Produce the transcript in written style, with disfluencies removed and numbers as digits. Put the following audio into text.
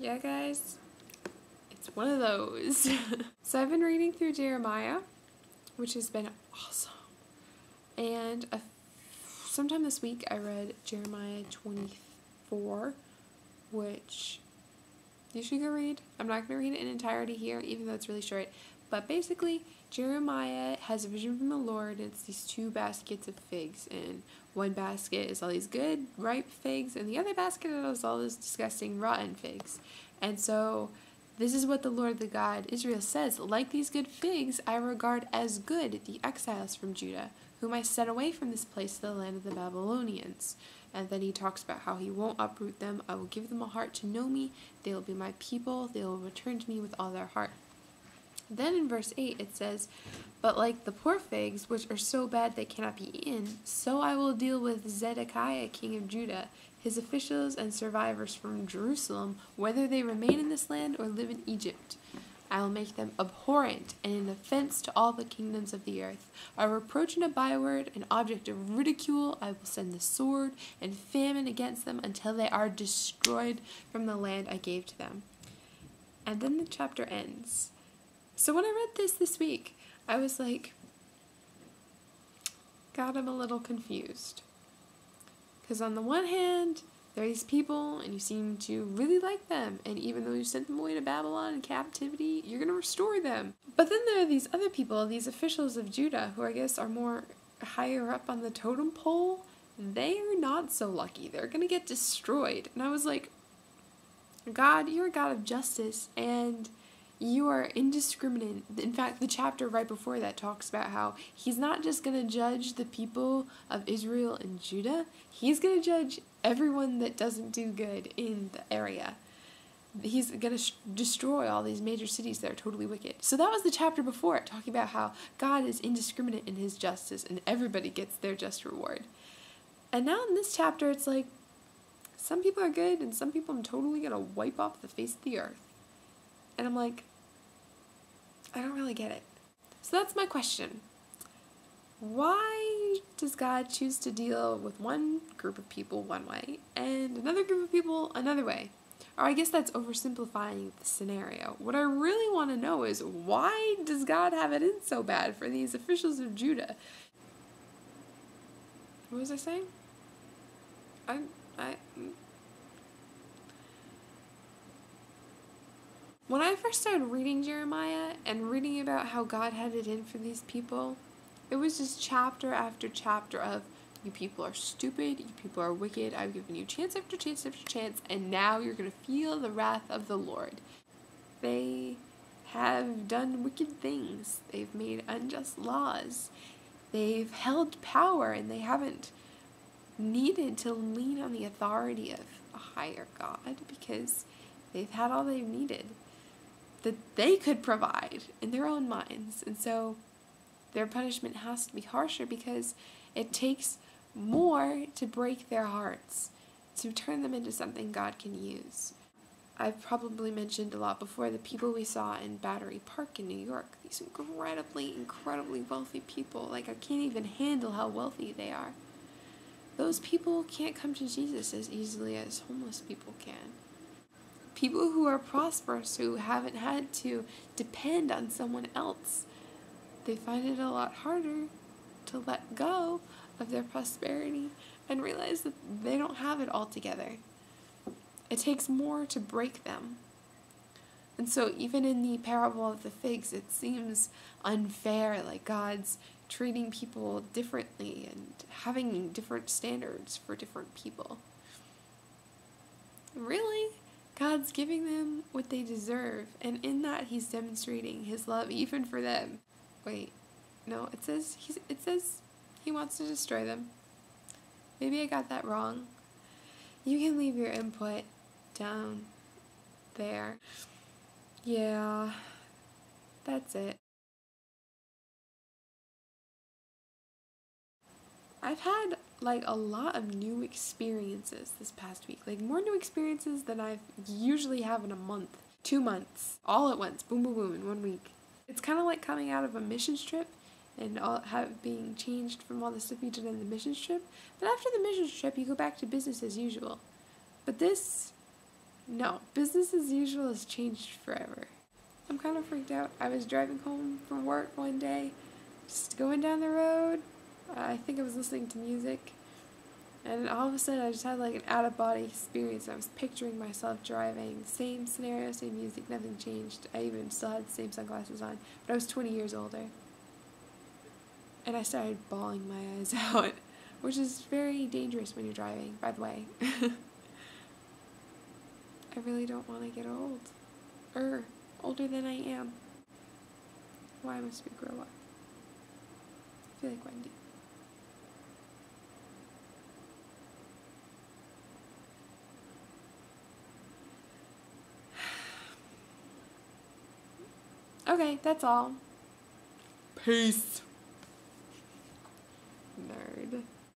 Yeah, guys, it's one of those. So I've been reading through Jeremiah, which has been awesome. And sometime this week I read Jeremiah 24, which you should go read. I'm not going to read it in entirety here, even though it's really short. But basically, Jeremiah has a vision from the Lord. It's these 2 baskets of figs. And one basket is all these good, ripe figs. And the other basket is all those disgusting, rotten figs. And so this is what the Lord, the God, Israel says. Like these good figs, I regard as good the exiles from Judah, whom I sent away from this place to the land of the Babylonians. And then he talks about how he won't uproot them. I will give them a heart to know me. They will be my people. They will return to me with all their heart. Then in verse 8 it says, but like the poor figs, which are so bad they cannot be eaten, so I will deal with Zedekiah, king of Judah, his officials and survivors from Jerusalem, whether they remain in this land or live in Egypt. I will make them abhorrent and an offense to all the kingdoms of the earth, a reproach and a byword, an object of ridicule. I will send the sword and famine against them until they are destroyed from the land I gave to them. And then the chapter ends. So when I read this week, I was like, God, I'm a little confused. Because on the one hand, there are these people, and you seem to really like them, and even though you sent them away to Babylon in captivity, you're going to restore them. But then there are these other people, these officials of Judah, who I guess are more higher up on the totem pole. They are not so lucky. They're going to get destroyed. And I was like, God, you're a God of justice, and you are indiscriminate. In fact, the chapter right before that talks about how he's not just going to judge the people of Israel and Judah, he's going to judge everyone that doesn't do good in the area. He's going to destroy all these major cities that are totally wicked. So that was the chapter before it, talking about how God is indiscriminate in his justice and everybody gets their just reward. And now in this chapter, it's like, some people are good and some people I'm totally going to wipe off the face of the earth. And I'm like, I don't really get it. So that's my question. Why does God choose to deal with one group of people one way and another group of people another way? Or I guess that's oversimplifying the scenario. What I really want to know is, why does God have it in so bad for these officials of Judah? What was I saying? When I first started reading Jeremiah and reading about how God had it in for these people, it was just chapter after chapter of, you people are stupid, you people are wicked, I've given you chance after chance after chance, and now you're going to feel the wrath of the Lord. They have done wicked things. They've made unjust laws. They've held power, and they haven't needed to lean on the authority of a higher God because they've had all they've needed that they could provide in their own minds. And so their punishment has to be harsher because it takes more to break their hearts, to turn them into something God can use. I've probably mentioned a lot before the people we saw in Battery Park in New York. These incredibly wealthy people. Like, I can't even handle how wealthy they are. Those people can't come to Jesus as easily as homeless people can. People who are prosperous, who haven't had to depend on someone else, they find it a lot harder to let go of their prosperity and realize that they don't have it all together. It takes more to break them. And so even in the parable of the figs, it seems unfair, like God's treating people differently and having different standards for different people. Really? God's giving them what they deserve, and in that he's demonstrating his love even for them. Wait, no, it says he wants to destroy them. Maybe I got that wrong. You can leave your input down there. Yeah, that's it. I've had like a lot of new experiences this past week. Like more new experiences than I usually have in a month. 2 months. All at once. Boom, boom, boom in 1 week. It's kind of like coming out of a missions trip and being changed from all the stuff you did in the missions trip. But after the missions trip, you go back to business as usual. But this No, business as usual has changed forever. I'm kind of freaked out. I was driving home from work one day, just going down the road. I think I was listening to music, and all of a sudden I just had like an out-of-body experience. I was picturing myself driving, same scenario, same music, nothing changed. I even still had the same sunglasses on, but I was 20 years older. And I started bawling my eyes out, which is very dangerous when you're driving, by the way. I really don't want to get old. Older than I am. Why must we grow up? I feel like Wendy. Okay, that's all. Peace.